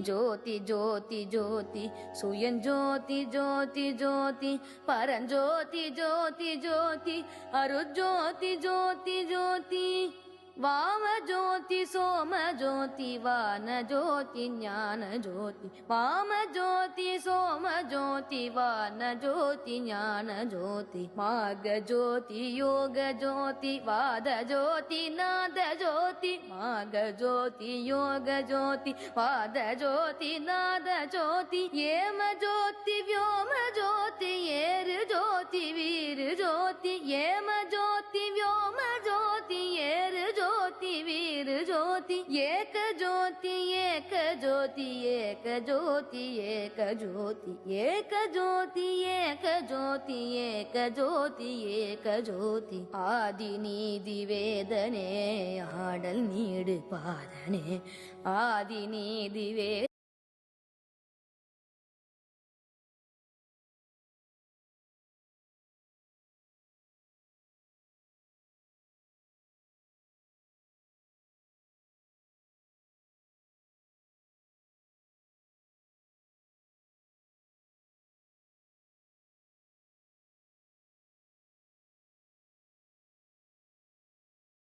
ஜோதி ஜோதி ஜோதி சுயஞ்சோதி ஜோதி ஜோதி பரஞ்சோதி ஜோதி ஜோதி அருஜோதி ஜோதி ஜோதி वाम ज्योति सोम ज्योति वान ज्योति ज्ञान ज्योति वाम ज्योति सोम ज्योति वान ज्योति ज्ञान ज्योति मार्ग ज्योति योग ज्योति वाद ज्योति नाद ज्योति मार्ग ज्योति योग ज्योति वाद ज्योति नाद ज्योति येम ज्योति व्योम ज्योति येर ज्योति वीर ज्योति येम ज्योति व्योम ज्योति येर ज्योति वीर ज्योति एक ज्योति एक ज्योति एक ज्योति एक ज्योति एक ज्योति एक ज्योति एक ज्योति एक ज्योति आदि नीदि वेदने आडल नीड पादने आदि नीदि वेदने